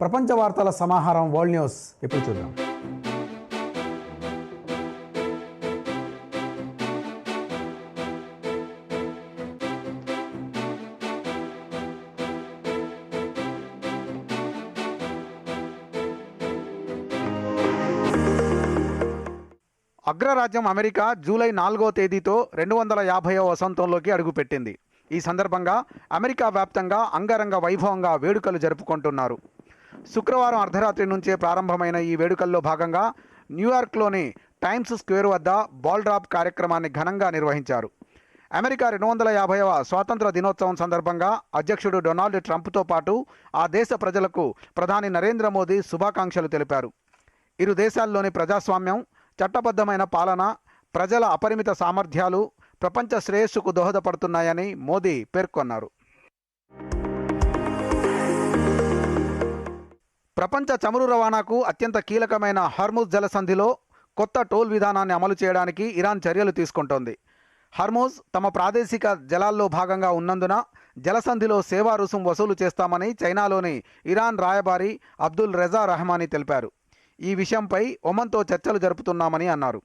ప్రపంచ వార్తల సమాహారం వరల్డ్ న్యూస్ ఇప్పుడు చూద్దాం. అగ్రరాజ్యం అమెరికా జూలై 4వ తేదీతో 250వ వసంతంలోకి అడుగుపెట్టింది. ఈ సందర్భంగా అమెరికా వ్యాప్తంగా అంగరంగ వైభవంగా వేడుకలు జరుపుకుంటున్నారు. శుక్రవారం అర్ధరాత్రి నుంచే ప్రారంభమైన ఈ వేడుకల్లో భాగంగా న్యూయార్క్లోని టైమ్స్ స్క్వేర్ వద్ద బాల్ డ్రాప్ కార్యక్రమాన్ని ఘనంగా నిర్వహించారు. అమెరికా 250వ స్వాతంత్ర దినోత్సవం సందర్భంగా అధ్యక్షుడు డొనాల్డ్ ట్రంప్తో పాటు ఆ దేశ ప్రజలకు ప్రధాని నరేంద్ర మోదీ శుభాకాంక్షలు తెలిపారు. ఇరు దేశాల్లోని ప్రజాస్వామ్యం, చట్టబద్ధమైన పాలన, ప్రజల అపరిమిత సామర్థ్యాలు ప్రపంచ శ్రేయస్సుకు దోహదపడుతున్నాయని మోదీ పేర్కొన్నారు. ప్రపంచ చమురు రవాణాకు అత్యంత కీలకమైన హర్ముజ్ జలసంధిలో కొత్త టోల్ విధానాన్ని అమలు చేయడానికి ఇరాన్ చర్యలు తీసుకుంటోంది. హర్ముజ్ తమ ప్రాదేశిక జలాల్లో భాగంగా ఉన్నందున జలసంధిలో సేవా రుసుం వసూలు చేస్తామని చైనాలోని ఇరాన్ రాయబారి అబ్దుల్ రెజా రహమానీ తెలిపారు. ఈ విషయంపై ఒమన్తో చర్చలు జరుపుతున్నామని అన్నారు.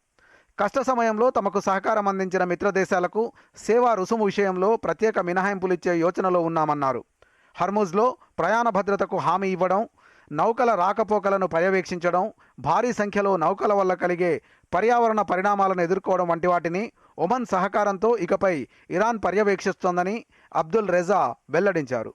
కష్ట సమయంలో తమకు సహకారం అందించిన మిత్ర దేశాలకు సేవా రుసుము విషయంలో ప్రత్యేక మినహాయింపులిచ్చే యోచనలో ఉన్నామన్నారు. హర్ముజ్లో ప్రయాణ భద్రతకు హామీ ఇవ్వడం, నౌకల రాకపోకలను పర్యవేక్షించడం, భారీ సంఖ్యలో నౌకల వల్ల కలిగే పర్యావరణ పరిణామాలను ఎదుర్కోవడం వంటి వాటిని ఒమన్ సహకారంతో ఇకపై ఇరాన్ పర్యవేక్షిస్తోందని అబ్దుల్ రెజా వెల్లడించారు.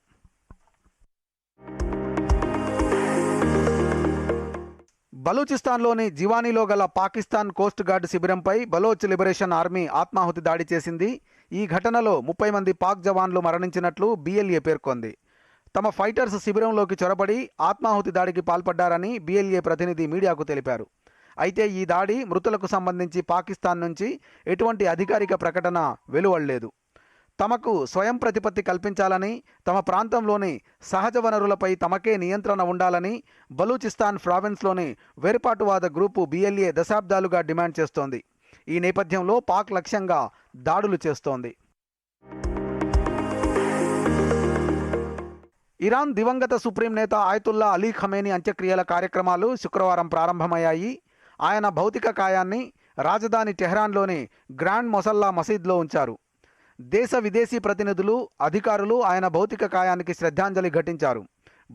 బలూచిస్తాన్లోని జివానీలో గల పాకిస్తాన్ కోస్ట్ గార్డ్ శిబిరంపై బలోచ్ లిబరేషన్ ఆర్మీ ఆత్మాహుతి దాడి చేసింది. ఈ ఘటనలో 30 మంది పాక్ జవాన్లు మరణించినట్లు బిఎల్ఏ పేర్కొంది. తమ ఫైటర్స్ శిబిరంలోకి చొరబడి ఆత్మాహుతి దాడికి పాల్పడ్డారని బిఎల్ఏ ప్రతినిధి మీడియాకు తెలిపారు. అయితే ఈ దాడి మృతులకు సంబంధించి పాకిస్తాన్ నుంచి ఎటువంటి అధికారిక ప్రకటన వెలువడలేదు. తమకు స్వయం ప్రతిపత్తి కల్పించాలని, తమ ప్రాంతంలోని సహజ వనరులపై తమకే నియంత్రణ ఉండాలని బలూచిస్తాన్ ప్రావిన్స్లోని వేర్పాటువాద గ్రూపు బిఎల్ఏ దశాబ్దాలుగా డిమాండ్ చేస్తోంది. ఈ నేపథ్యంలో పాక్ లక్ష్యంగా దాడులు చేస్తోంది. ఇరాన్ దివంగత సుప్రీం నేత ఆయతుల్లా అలీ ఖమేనీ అంత్యక్రియల కార్యక్రమాలు శుక్రవారం ప్రారంభమయ్యాయి. ఆయన భౌతిక కాయాన్ని రాజధాని టెహ్రాన్లోని గ్రాండ్ మొసల్లా మసీద్లో ఉంచారు. దేశ విదేశీ ప్రతినిధులు, అధికారులు ఆయన భౌతిక కాయానికి శ్రద్ధాంజలి ఘటించారు.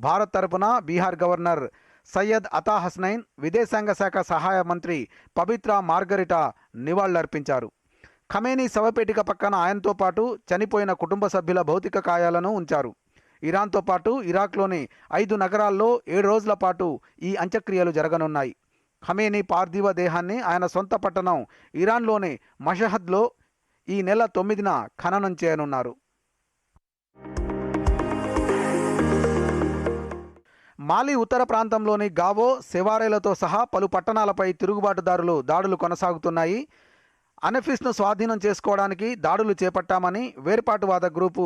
భారత్ తరపున బీహార్ గవర్నర్ సయ్యద్ అతా హస్నైన్, విదేశాంగ శాఖ సహాయ మంత్రి పబిత్రా మార్గరిటా నివాళులర్పించారు. ఖమేనీ శవపేటిక పక్కన ఆయనతో పాటు చనిపోయిన కుటుంబ సభ్యుల భౌతిక కాయాలను ఉంచారు. ఇరాన్తో పాటు ఇరాక్లోని 5 నగరాల్లో 7 రోజుల పాటు ఈ అంత్యక్రియలు జరగనున్నాయి. ఖమేనీ పార్థివ దేహాన్ని ఆయన సొంత పట్టణం ఇరాన్లోని మషహద్లో ఈ నెల 9న ఖననం చేయనున్నారు. మాలి ఉత్తర ప్రాంతంలోని గావో, సెవారేలతో సహా పలు పట్టణాలపై తిరుగుబాటుదారులు దాడులు కొనసాగుతున్నాయి. అనఫిస్ను స్వాధీనం చేసుకోవడానికి దాడులు చేపట్టామని వేర్పాటువాద గ్రూపు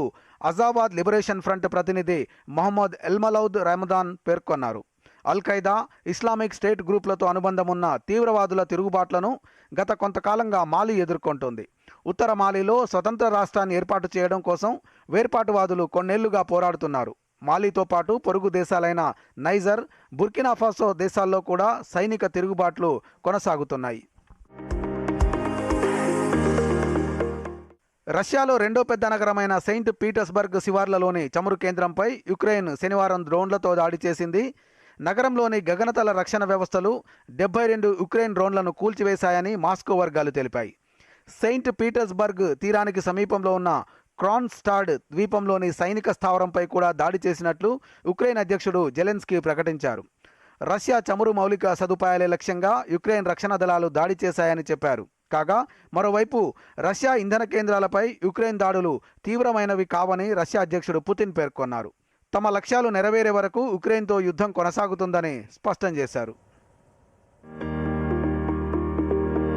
అజావాద్ లిబరేషన్ ఫ్రంట్ ప్రతినిధి మొహమ్మద్ ఎల్మలౌద్ రమదాన్ పేర్కొన్నారు. అల్-ఖైదా, ఇస్లామిక్ స్టేట్ గ్రూపులతో అనుబంధం ఉన్న తీవ్రవాదుల తిరుగుబాట్లను గత కొంతకాలంగా మాలి ఎదుర్కొంటోంది. ఉత్తర మాలిలో స్వతంత్ర రాష్ట్రాన్ని ఏర్పాటు చేయడం కోసం వేర్పాటువాదులు కొన్నేళ్లుగా పోరాడుతున్నారు. మాలితో పాటు పొరుగు దేశాలైన నైజర్, బుర్కినాఫాసో దేశాల్లో కూడా సైనిక తిరుగుబాట్లు కొనసాగుతున్నాయి. రష్యాలో రెండో పెద్ద నగరమైన సెయింట్ పీటర్స్బర్గ్ శివార్లలోని చమురు కేంద్రంపై యుక్రెయిన్ శనివారం డ్రోన్లతో దాడి చేసింది. నగరంలోని గగనతల రక్షణ వ్యవస్థలు 72 యుక్రెయిన్ డ్రోన్లను కూల్చివేశాయని మాస్కో వర్గాలు తెలిపాయి. సెయింట్ పీటర్స్బర్గ్ తీరానికి సమీపంలో ఉన్న క్రాన్స్టాడ్ ద్వీపంలోని సైనిక స్థావరంపై కూడా దాడి చేసినట్లు ఉక్రెయిన్ అధ్యక్షుడు జెలెన్స్కీ ప్రకటించారు. రష్యా చమురు మౌలిక సదుపాయాలే లక్ష్యంగా యుక్రెయిన్ రక్షణ దళాలు దాడి చేశాయని చెప్పారు. కాగా మరోవైపు రష్యా ఇంధన కేంద్రాలపై యుక్రెయిన్ దాడులు తీవ్రమైనవి కావని రష్యా అధ్యక్షుడు పుతిన్ పేర్కొన్నారు. తమ లక్ష్యాలు నెరవేరే వరకు ఉక్రెయిన్తో యుద్ధం కొనసాగుతుందని స్పష్టం చేశారు.